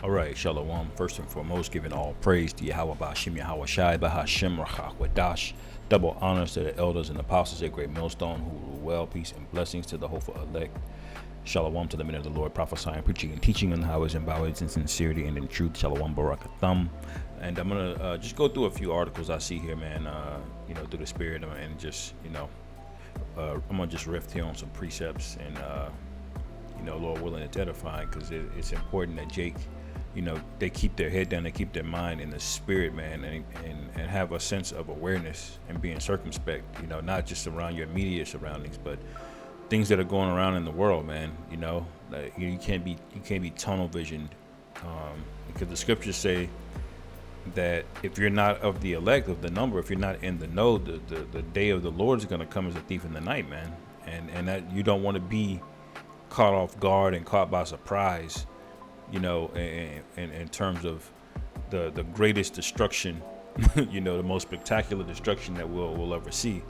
All right, Shalom. First and foremost, giving all praise to Yahweh Bashim Yahweh Shai Bahashim Rachawadash. Double honors to the elders and apostles at Great Millstone who rule well. Peace and blessings to the hopeful elect. Shalom to the men of the Lord, prophesying, preaching, and teaching on how it's embodied in sincerity and in truth. Shalom Barakatham. And I'm going to just go through a few articles I see here, man, through the spirit and just, I'm going to just riff here on some precepts and, Lord willing, it's edifying because it's important that Jake, they keep their head down, they keep their mind in the spirit, man, and have a sense of awareness and being circumspect, not just around your immediate surroundings, but things that are going around in the world, man. Like, you can't be tunnel visioned, because the scriptures say that if you're not of the elect of the number, if you're not in the know, the day of the Lord is going to come as a thief in the night, man, and that you don't want to be caught off guard and caught by surprise, in terms of the greatest destruction, the most spectacular destruction that we'll ever see,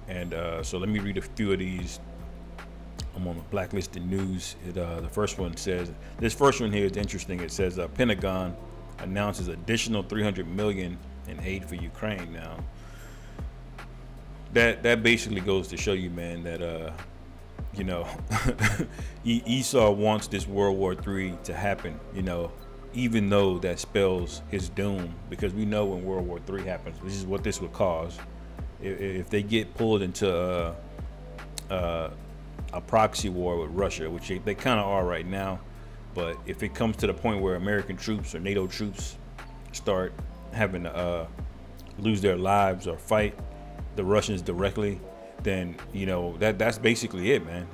And so let me read a few of these. I'm on the Blacklisted News. The first one says, this first one here is interesting. It says, Pentagon announces additional $300 million in aid for Ukraine. Now, that basically goes to show you, man, that Esau wants this World War III to happen, even though that spells his doom, because we know when World War III happens, this is what this would cause. If they get pulled into a proxy war with Russia, which they kind of are right now, but if it comes to the point where American troops or NATO troops start having to lose their lives or fight the Russians directly, then that's basically it, man.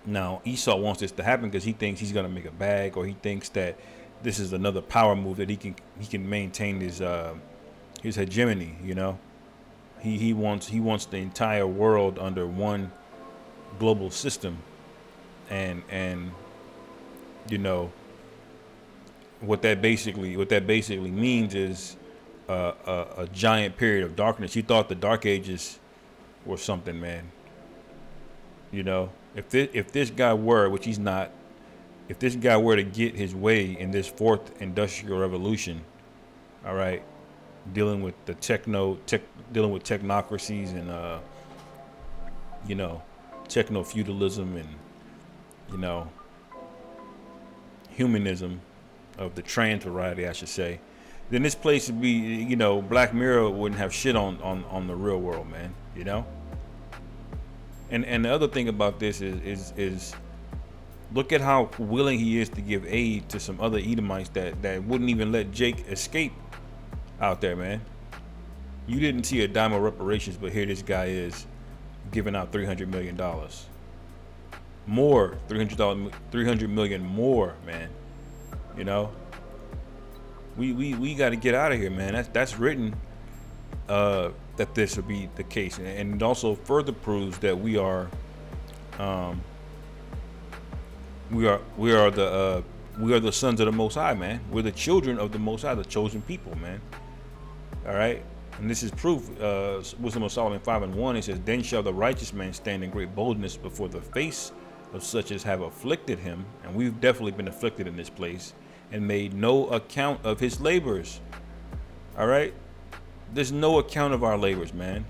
Now Esau wants this to happen because he thinks he's gonna make a bag, or he thinks that this is another power move that he can maintain his hegemony. He wants the entire world under one global system, and what that basically means is a giant period of darkness. He thought the Dark Ages were something, man. If this guy were, which he's not, if this guy were to get his way in this fourth industrial revolution, all right, dealing with dealing with technocracies and techno feudalism and humanism of the trans variety, I should say, then this place would be, Black Mirror wouldn't have shit on the real world, man. And the other thing about this is look at how willing he is to give aid to some other Edomites that wouldn't even let Jake escape out there, man. You didn't see a dime of reparations, but here this guy is giving out $300 million more, $300 million more, man. We got to get out of here, man. That's written that this would be the case, and it also further proves that we are the sons of the Most High, man. We're the children of the Most High, the chosen people, man. All right, and this is proof. Wisdom of Solomon 5:1. It says, "Then shall the righteous man stand in great boldness before the face of such as have afflicted him," and we've definitely been afflicted in this place, "and made no account of his labors." All right, there's no account of our labors, man,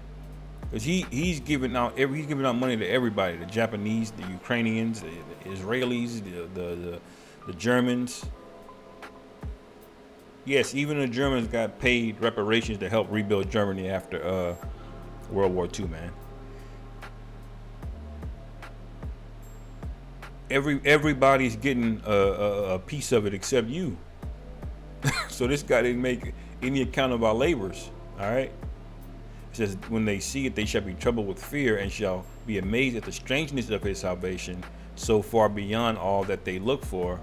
because he's giving out money to everybody: the Japanese, the Ukrainians, the Israelis, the Germans. Yes, even the Germans got paid reparations to help rebuild Germany after World War II, man. Everybody's getting a piece of it except you. So this guy didn't make any account of our labors. All right. It says, when they see it, they shall be troubled with fear, and shall be amazed at the strangeness of his salvation, so far beyond all that they look for.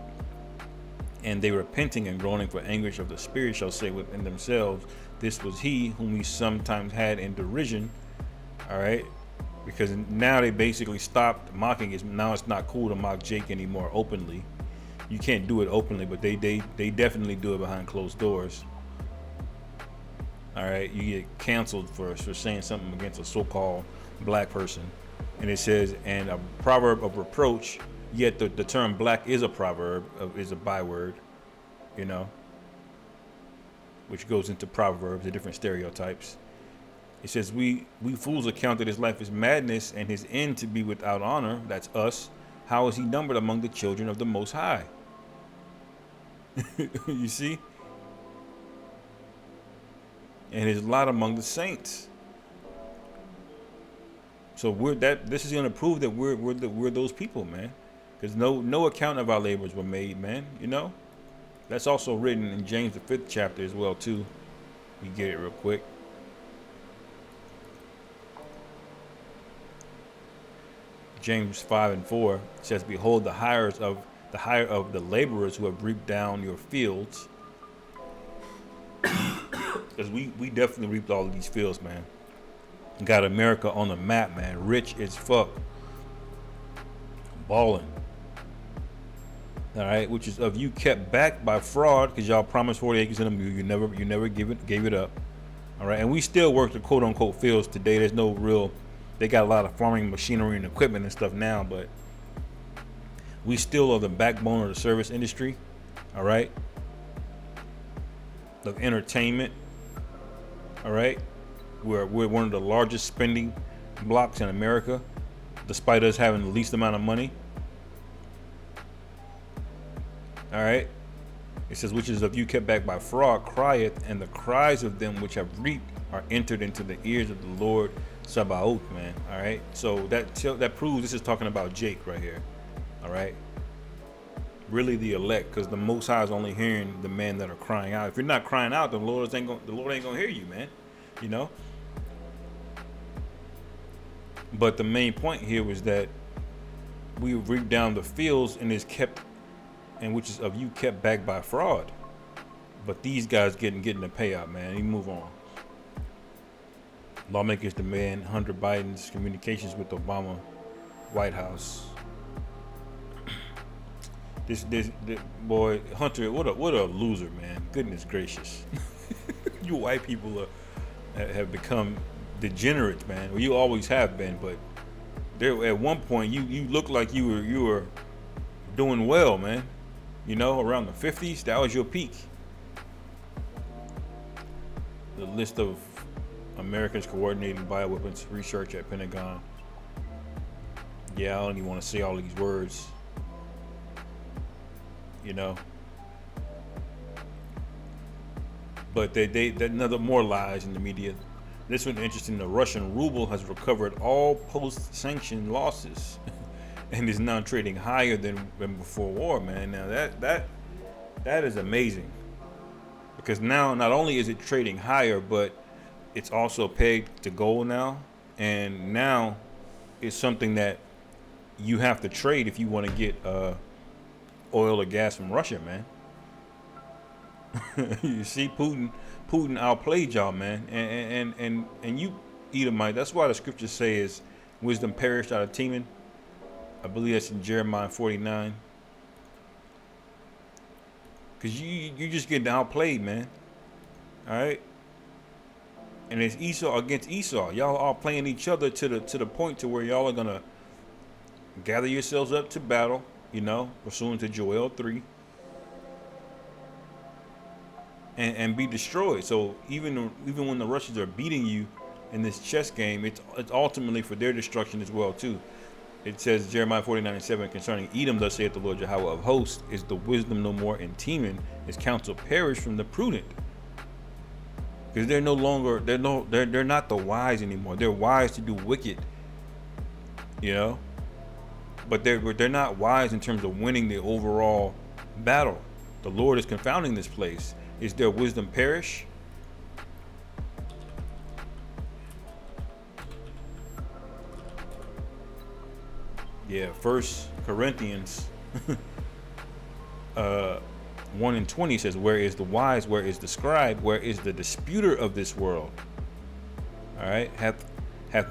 And they, repenting and groaning for anguish of the spirit, shall say within themselves, this was he whom we sometimes had in derision. All right. Because now they basically stopped mocking it. Now it's not cool to mock Jake anymore openly. You can't do it openly, but they definitely do it behind closed doors. All right, you get canceled for saying something against a so-called black person. And it says, and a proverb of reproach Yet the term black is a proverb, is a byword, you know, which goes into proverbs, the different stereotypes. It says, we fools accounted his life as madness and his end to be without honor. That's us. How is he numbered among the children of the Most High? You see? And his lot among the saints. So this is going to prove that we're those people, man. Because no account of our labors were made, man. You know? That's also written in James the 5th chapter as well, too. We get it real quick. James 5:4 says, "Behold, the hire of the laborers who have reaped down your fields." Because we definitely reaped all of these fields, man. Got America on the map, man. Rich as fuck. Balling. All right, which is of you kept back by fraud, because y'all promised 40 acres in a mule. You never gave it up. All right, and we still work the quote unquote fields today. There's no real. They got a lot of farming machinery and equipment and stuff now, but we still are the backbone of the service industry. All right, of entertainment. All right, we're one of the largest spending blocks in America, despite us having the least amount of money. All right, it says, which is of you kept back by fraud crieth, and the cries of them which have reaped are entered into the ears of the Lord Sabaoth, man. All right, so that proves this is talking about Jake right here. All right, really the elect, because the Most High is only hearing the men that are crying out. If you're not crying out, the Lord ain't gonna hear you, man. You know. But the main point here was that we reap down the fields and is kept, and which is of you kept back by fraud. But these guys getting the payout, man. You move on. Lawmakers demand Hunter Biden's communications with Obama White House. This boy Hunter, what a loser, man. Goodness gracious. You white people have become degenerates, man. Well, you always have been, but there at one point you looked like you were doing well, man. You know, around the 50s, that was your peak. The list of Americans coordinating bioweapons research at Pentagon. Yeah, I don't even want to say all these words. You know. But they another more lies in the media. This one interesting. The Russian ruble has recovered all post-sanction losses and is now trading higher than before war, man. Now that is amazing, because now not only is it trading higher, but it's also pegged to gold now, and now it's something that you have to trade if you want to get oil or gas from Russia, man. You see, Putin outplayed y'all, man, and you Edomite. That's why the scriptures say is wisdom perished out of Teman. I believe that's in Jeremiah 49. Cause you just getting outplayed, man. All right. And it's Esau against Esau. Y'all are playing each other to the point to where y'all are gonna gather yourselves up to battle. You know, pursuant to Joel 3. And be destroyed. So even when the Russians are beating you in this chess game, it's ultimately for their destruction as well too. It says Jeremiah 49:7 concerning Edom, thus saith the Lord Jehovah of hosts, is the wisdom no more in Teman, his counsel perished from the prudent. Because they're no longer they're not the wise anymore. They're wise to do wicked, you know, but they're not wise in terms of winning the overall battle. The Lord is confounding this place. Is their wisdom perish? Yeah, 1 Corinthians 1:20 says, where is the wise, where is the scribe, where is the disputer of this world? All right, hath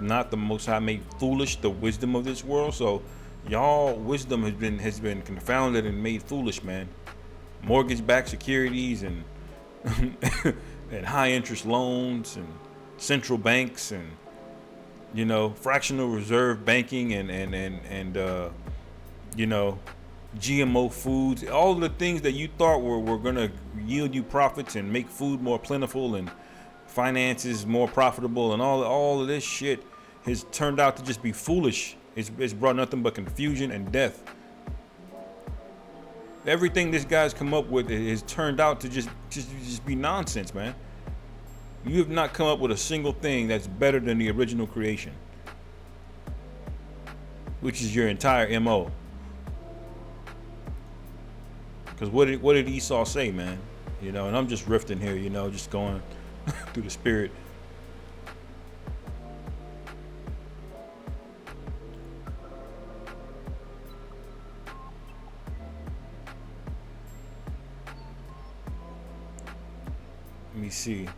not the Most High made foolish the wisdom of this world? So y'all wisdom has been confounded and made foolish, man. Mortgage-backed securities and and high interest loans and central banks and, you know, fractional reserve banking and you know, GMO foods, all the things that you thought were going to yield you profits and make food more plentiful and finances more profitable, and all of this shit has turned out to just be foolish. It's brought nothing but confusion and death. Everything this guy's come up with has turned out to just be nonsense, man. You have not come up with a single thing that's better than the original creation, which is your entire MO. Because what did Esau say, man? You know, and I'm just riffing here, you know, just going through the spirit. Let me see.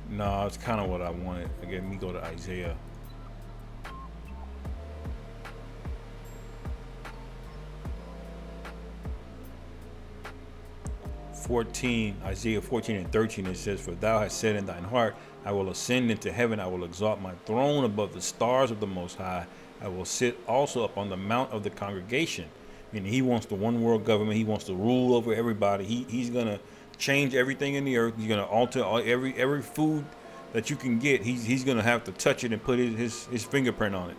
No, it's kind of what I wanted. Again, me go to Isaiah. Isaiah 14 and 13, it says, "For thou hast said in thine heart, I will ascend into heaven, I will exalt my throne above the stars of the Most High. I will sit also upon the mount of the congregation." Meaning he wants the one world government. He wants to rule over everybody. He's gonna change everything in the earth. He's gonna alter every food that you can get. He's gonna have to touch it and put his fingerprint on it,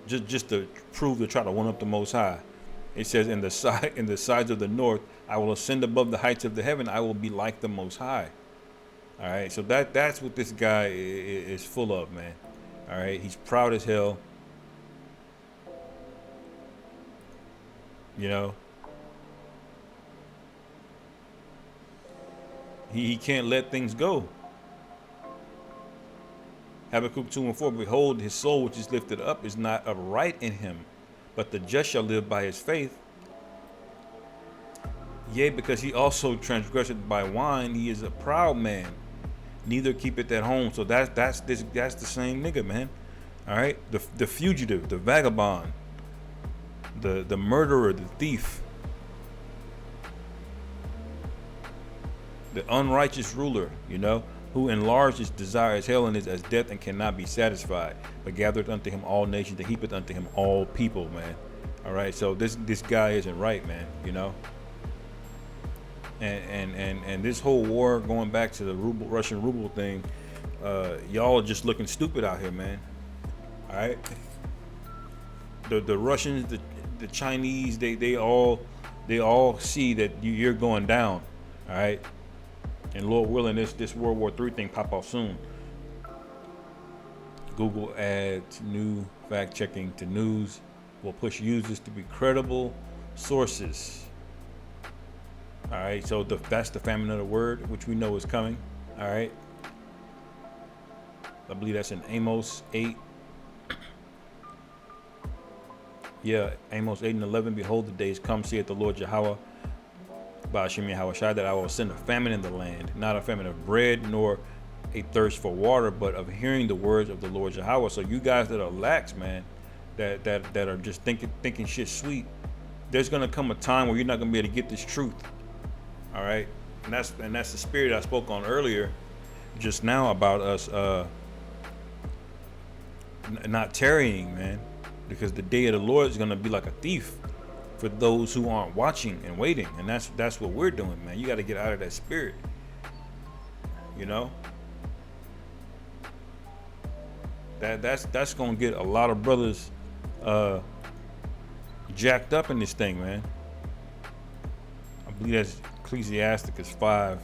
just to prove, to try to one up the Most High. It says, in the sides of the north, I will ascend above the heights of the heaven. I will be like the Most High. All right, so that's what this guy is full of, man. All right, he's proud as hell. You know, he can't let things go. Habakkuk 2 and 4, "Behold, his soul which is lifted up is not upright in him, but the just shall live by his faith. Yea, because he also transgressed by wine, he is a proud man, neither keepeth at home." So that's the same nigga, man. All right, the fugitive, the vagabond, the murderer, the thief, the unrighteous ruler, you know, who enlarged his desire as hell and is as death and cannot be satisfied, but gathered unto him all nations, and heapeth unto him all people, man. All right, so this guy isn't right, man, you know. And this whole war, going back to the Russian ruble thing, y'all are just looking stupid out here, man. All right, the Russians, the Chinese, they all see that you're going down. All right, and Lord willing, this World War III thing pop off soon. Google adds new fact checking to news will push users to be credible sources. All right, so that's the famine of the word, which we know is coming. All right, I believe that's in Amos 8. Yeah, Amos 8 and 11. "Behold, the days come, saith the Lord Yahweh, Ba'ashem Yahweh Shai, that I will send a famine in the land, not a famine of bread, nor a thirst for water, but of hearing the words of the Lord Yahweh." So you guys that are lax, man, that are just thinking shit sweet, there's gonna come a time where you're not gonna be able to get this truth. All right, and that's the spirit I spoke on earlier, just now, about us not tarrying, man, because the day of the Lord is gonna be like a thief for those who aren't watching and waiting, and that's what we're doing, man. You got to get out of that spirit, you know. That's gonna get a lot of brothers jacked up in this thing, man. I believe that's Ecclesiasticus 5.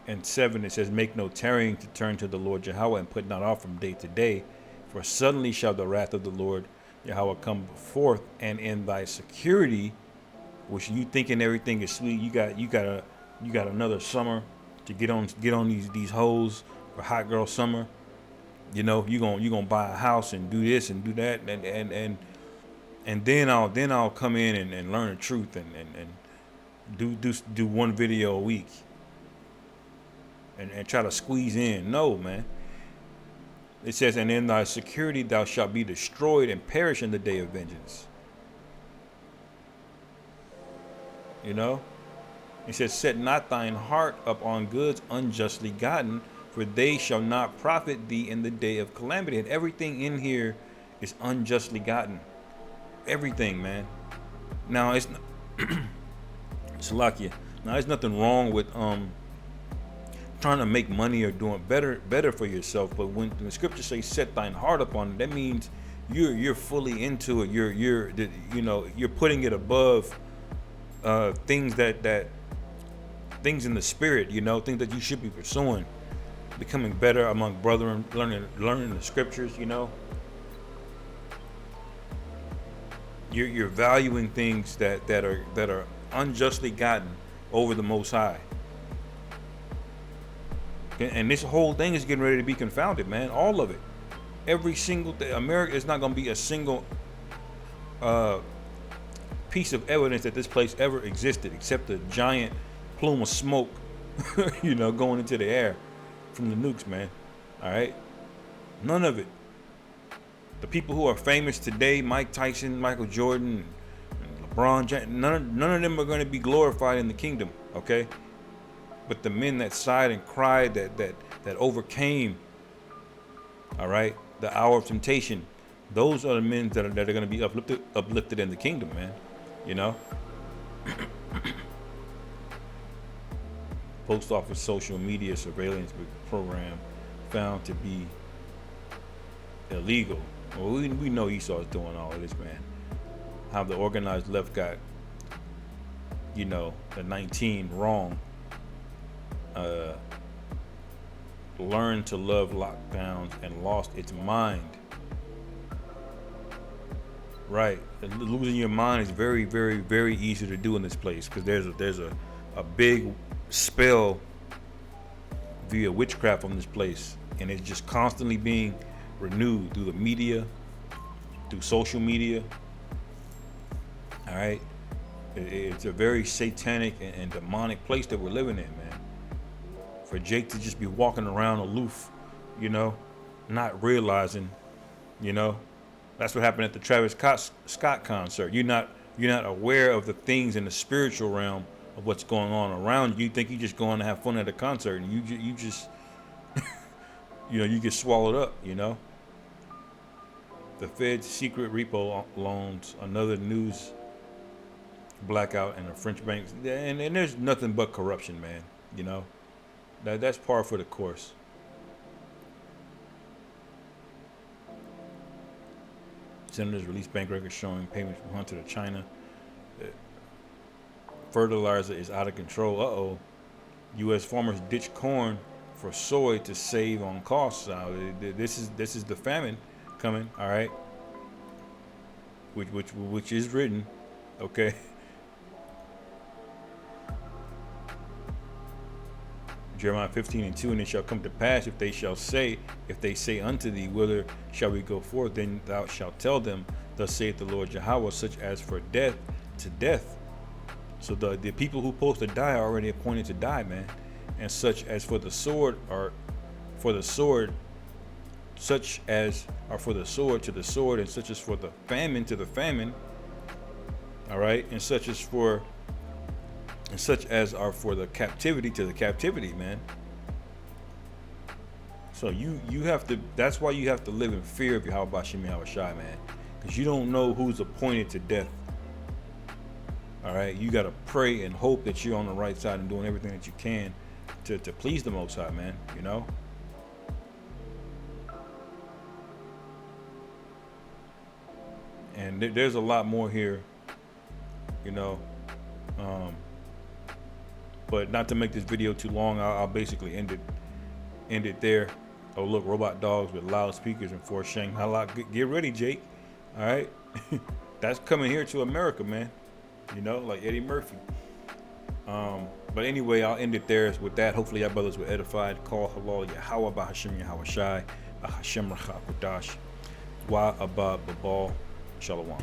And 7, it says, "Make no tarrying to turn to the Lord Yahweh, and put not off from day to day, for suddenly shall the wrath of the Lord Yahweh come forth, and in thy security," which you thinking everything is sweet, you got another summer to get on these hoes for hot girl summer. You know, you gonna buy a house and do this and do that, and then I'll come in and learn the truth and do one video a week and try to squeeze in. No, man. It says, "And in thy security thou shalt be destroyed and perish in the day of vengeance." You know, It says, set not thine heart upon goods unjustly gotten, for they shall not profit thee in the day of calamity. And everything in here is unjustly gotten. Everything, man. Now it's Salakia. Now there's nothing wrong with trying to make money or doing better for yourself. But when the scriptures say set thine heart upon it, that means you're fully into it. You're putting it above things that things in the spirit, things that you should be pursuing, becoming better among brethren, learning the scriptures, You're valuing things that are unjustly gotten over the Most High. And this whole thing is getting ready to be confounded, man. All of it. Every single thing. America is not going to be a single piece of evidence that this place ever existed, except a giant plume of smoke, going into the air from the nukes, man. All right? None of it. The people who are famous today, Mike Tyson, Michael Jordan, LeBron James, none of them are going to be glorified in the kingdom, okay? But the men that sighed and cried, that overcame, all right, the hour of temptation, those are the men that are going to be uplifted in the kingdom, man. Post office social media surveillance program found to be illegal. Well, we know Esau is doing all of this, man. How the organized left got, the 19 wrong. Learned to love lockdowns and lost its mind. Right. Losing your mind is very, very, very easy to do in this place, because there's a big spell via witchcraft on this place, and it's just constantly being renewed through the media, through social media. All right, it's a very satanic and demonic place that we're living in, man. For Jake to just be walking around aloof, not realizing, that's what happened at the Travis Scott concert. You're not aware of the things in the spiritual realm of what's going on around you. You think you're just going to have fun at a concert, and you just you get swallowed up, The Fed's secret repo loans, another news blackout, and the French banks, and there's nothing but corruption, man. That's par for the course. Senators release bank records showing payments from Hunter to China. Fertilizer is out of control. U.S. farmers ditch corn for soy to save on costs. This is the famine coming. All right, which is written. Okay. Jeremiah 15:2, and it shall come to pass if they say unto thee, whither shall we go forth? Then thou shalt tell them, thus saith the Lord Yahweh, such as for death to death. So the people who supposed to die are already appointed to die, man. And such as for the sword are for the sword, such as are for the sword to the sword, and such as for the famine to the famine. All right, and such as are for the captivity to the captivity, man. So you have to. That's why you have to live in fear of Yahweh Bashim Yahweh Shai, man, because you don't know who's appointed to death. All right, you got to pray and hope that you're on the right side and doing everything that you can to please the Most High, man. And there's a lot more here, but not to make this video too long, I'll basically end it there. Oh look, robot dogs with loudspeakers and for Shanghai. Get ready, Jake. All right, that's coming here to America, man. Like Eddie Murphy. But anyway, I'll end it there with that. Hopefully, y'all brothers were edified. Call halal Yahweh Bahashim Yahweh Shai Bahashim Rachak Wadash Wa Abba Babal Shalom.